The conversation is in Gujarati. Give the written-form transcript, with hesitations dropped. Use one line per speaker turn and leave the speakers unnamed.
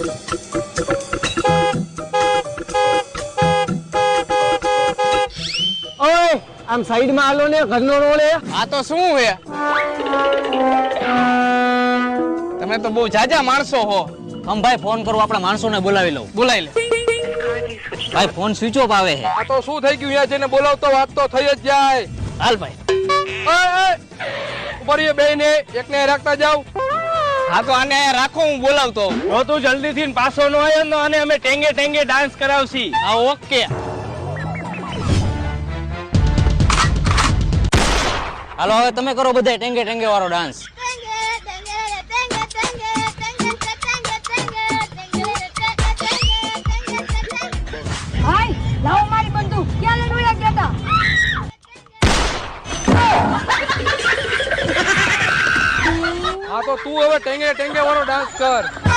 ઓય આમ સાઈડ માં આલો ને ઘરનો રોડ હે
આ તો શું હે તમે તો બહુ જાજા માણસો હો
હમ ભાઈ ફોન કરું આપણા માણસોને બોલાવી લઉં
બોલાઈ લે
ભાઈ ફોન સ્વિચ ઓફ આવે છે
આ તો શું થઈ ગયું અહીંયા જઈને બોલાવતો વાત તો થઈ જ જાય
હાલ ભાઈ
ઉપર એ બેને એકને રાખતા જાવ
હા તો આને અહીંયા રાખો હું બોલાવતો
તો તું જલ્દી થી પાછો નો આવ્યો ને અને અમે ટેંગે ટેંગે ડાન્સ કરાવશી
હા ઓકે
હાલો હવે તમે કરો બધા ટેંગે ટેંગે વાળો ડાન્સ
ભાઈ લાવો મારી બંદૂક ક્યાં લઈને ગયા હતા
હા તો તું હવે ટેંગે ટેંગે વાળો ડાન્સ કર